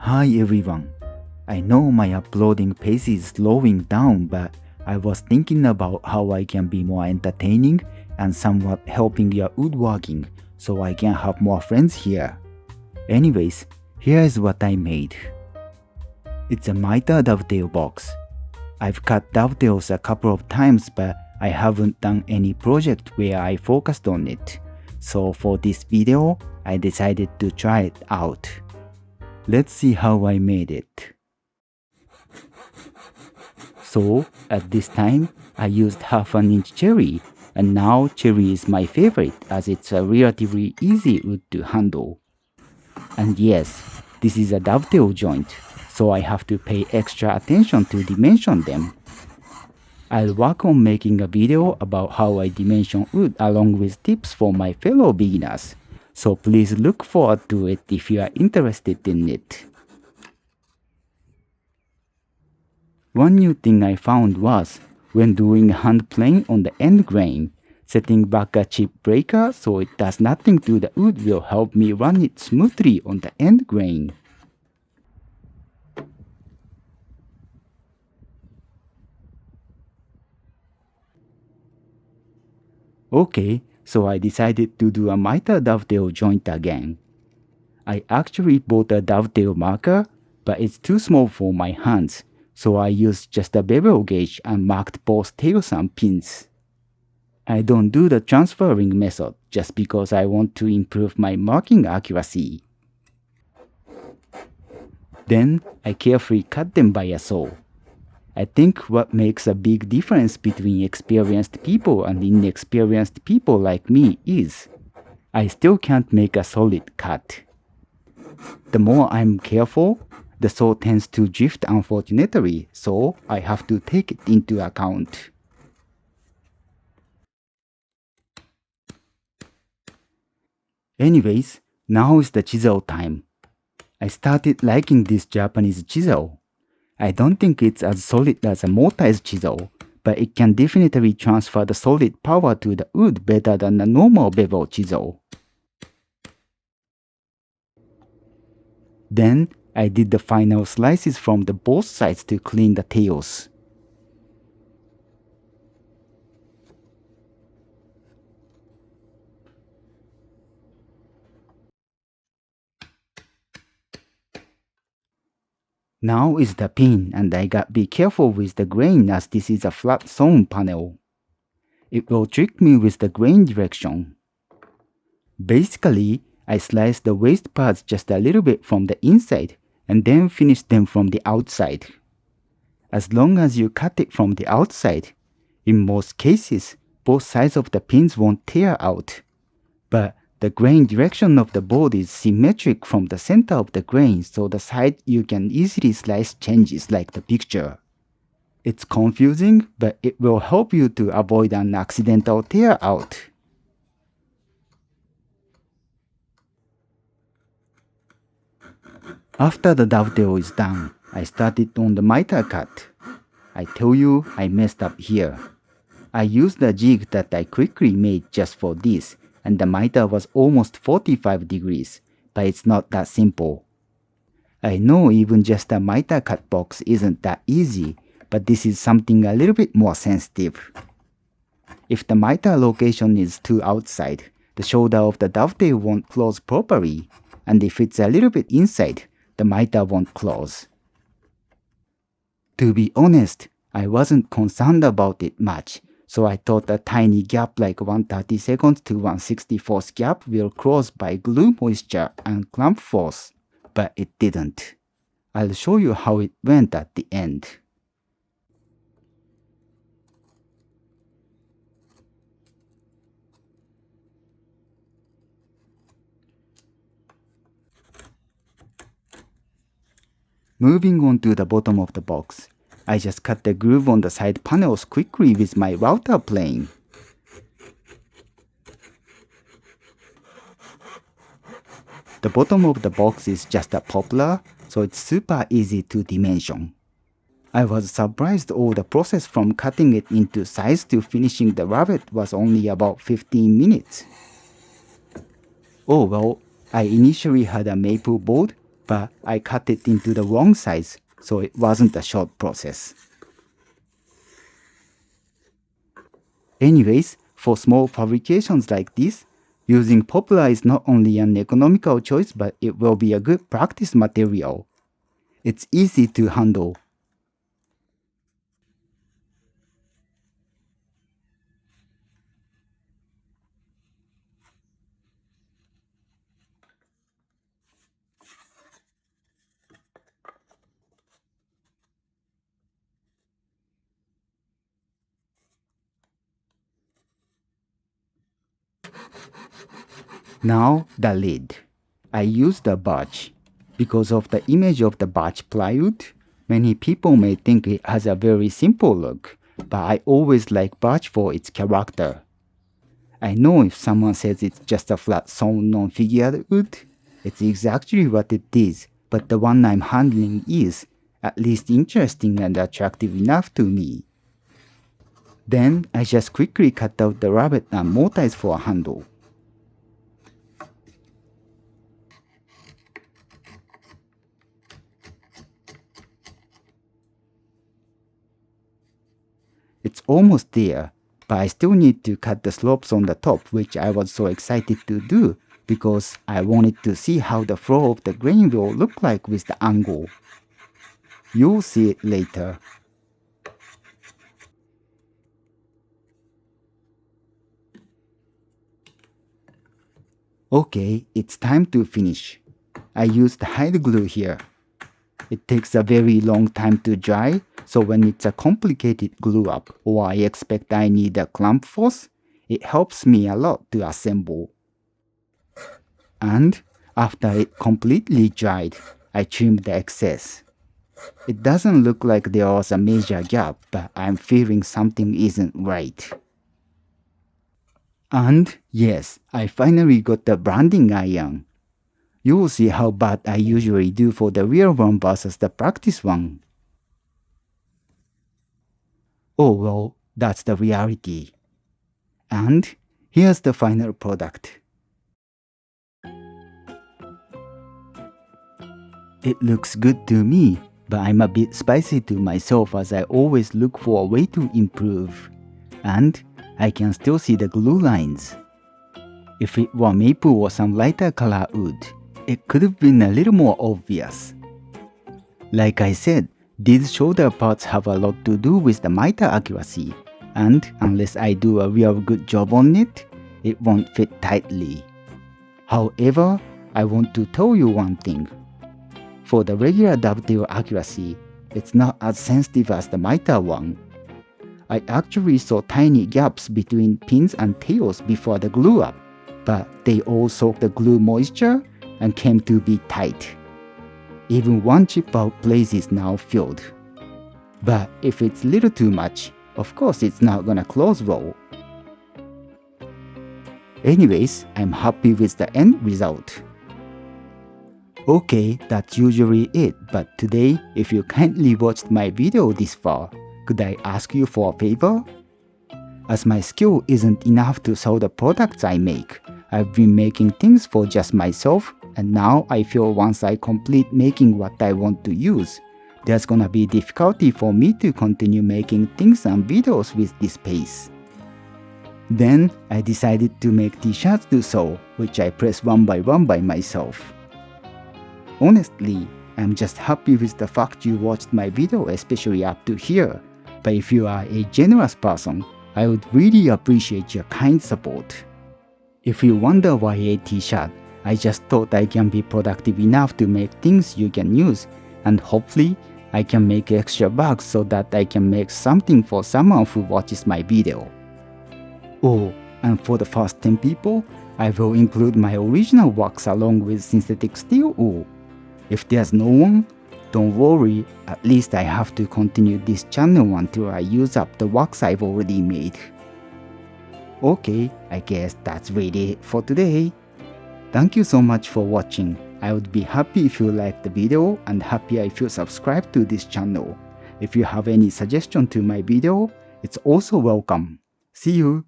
Hi everyone. I know my uploading pace is slowing down, but I was thinking about how I can be more entertaining and somewhat helping your woodworking so I can have more friends here. Anyways, here is what I made. It's a mitre dovetail box. I've cut dovetails a couple of times, but I haven't done any project where I focused on it. So for this video, I decided to try it out. Let's see how I made it. So at this time, I used half an inch cherry, and now cherry is my favorite as it's a relatively easy wood to handle. And yes, this is a dovetail joint, so I have to pay extra attention to dimension them. I'll work on making a video about how I dimension wood along with tips for my fellow beginners. So please look forward to it if you are interested in it. One new thing I found was, when doing hand plane on the end grain, setting back a chip breaker so it does nothing to the wood will help me run it smoothly on the end grain. Okay, so I decided to do a mitre dovetail joint again. I actually bought a dovetail marker, but it's too small for my hands, so I used just a bevel gauge and marked both tails and pins. I don't do the transferring method just because I want to improve my marking accuracy. Then I carefully cut them by a saw. I think what makes a big difference between experienced people and inexperienced people like me is, I still can't make a solid cut. The more I'm careful, the saw tends to drift unfortunately, so I have to take it into account. Anyways, now is the chisel time. I started liking this Japanese chisel. I don't think it's as solid as a mortise chisel, but it can definitely transfer the solid power to the wood better than a normal bevel chisel. Then I did the final slices from the both sides to clean the tails. Now is the pin, and I got be careful with the grain as this is a flat sawn panel. It will trick me with the grain direction. Basically, I slice the waste parts just a little bit from the inside and then finish them from the outside. As long as you cut it from the outside, in most cases, both sides of the pins won't tear out. But the grain direction of the board is symmetric from the center of the grain, so the side you can easily slice changes like the picture. It's confusing, but it will help you to avoid an accidental tear out. After the dovetail is done, I started on the mitre cut. I tell you, I messed up here. I used a jig that I quickly made just for this, and the mitre was almost 45 degrees, but it's not that simple. I know even just a mitre cut box isn't that easy, but this is something a little bit more sensitive. If the mitre location is too outside, the shoulder of the dovetail won't close properly, and if it's a little bit inside, the mitre won't close. To be honest, I wasn't concerned about it much, so I thought a tiny gap like 1/32 to 1/64 gap will close by glue moisture and clamp force, but it didn't. I'll show you how it went at the end. Moving on to the bottom of the box, I just cut the groove on the side panels quickly with my router plane. The bottom of the box is just a poplar, so it's super easy to dimension. I was surprised all the process from cutting it into size to finishing the rabbet was only about 15 minutes. Oh well, I initially had a maple board, but I cut it into the wrong size, so it wasn't a short process. Anyways, for small fabrications like this, using Poplar is not only an economical choice, but it will be a good practice material. It's easy to handle. Now the lid. I use the birch. Because of the image of the birch plywood, many people may think it has a very simple look, but I always like birch for its character. I know if someone says it's just a flat sawn non-figured wood, it's exactly what it is, but the one I'm handling is at least interesting and attractive enough to me. Then I just quickly cut out the rabbet and mortise for a handle. It's almost there, but I still need to cut the slopes on the top, which I was so excited to do because I wanted to see how the flow of the grain will look like with the angle. You'll see it later. Okay, it's time to finish. I used hide glue here. It takes a very long time to dry, so when it's a complicated glue up or I expect I need a clamp force, it helps me a lot to assemble. And after it completely dried, I trimmed the excess. It doesn't look like there was a major gap, but I'm feeling something isn't right. And yes, I finally got the branding iron. You will see how bad I usually do for the real one versus the practice one. Oh well, that's the reality. And here's the final product. It looks good to me, but I'm a bit spicy to myself as I always look for a way to improve. And I can still see the glue lines. If it were maple or some lighter color wood, it could have been a little more obvious. Like I said, these shoulder parts have a lot to do with the miter accuracy, and unless I do a real good job on it, it won't fit tightly. However, I want to tell you one thing. For the regular dovetail accuracy, it's not as sensitive as the miter one. I actually saw tiny gaps between pins and tails before the glue up, but they all soaked the glue moisture and came to be tight. Even one chip out place is now filled. But if it's little too much, of course it's not gonna close well. Anyways, I'm happy with the end result. Okay, that's usually it, but today, if you kindly watched my video this far, could I ask you for a favor? As my skill isn't enough to sell the products I make, I've been making things for just myself, and now I feel once I complete making what I want to use, there's gonna be difficulty for me to continue making things and videos with this pace. Then I decided to make t-shirts to sew, which I press one by myself. Honestly, I'm just happy with the fact you watched my video, especially up to here, but if you are a generous person, I would really appreciate your kind support. If you wonder why a t-shirt, I just thought I can be productive enough to make things you can use, and hopefully I can make extra bags so that I can make something for someone who watches my video. Oh, and for the first 10 people, I will include my original works along with synthetic steel wool. If there's no one, don't worry, at least I have to continue this channel until I use up the works I've already made. Okay, I guess that's really it for today. Thank you so much for watching. I would be happy if you liked the video and happy if you subscribe to this channel. If you have any suggestion to my video, it's also welcome. See you!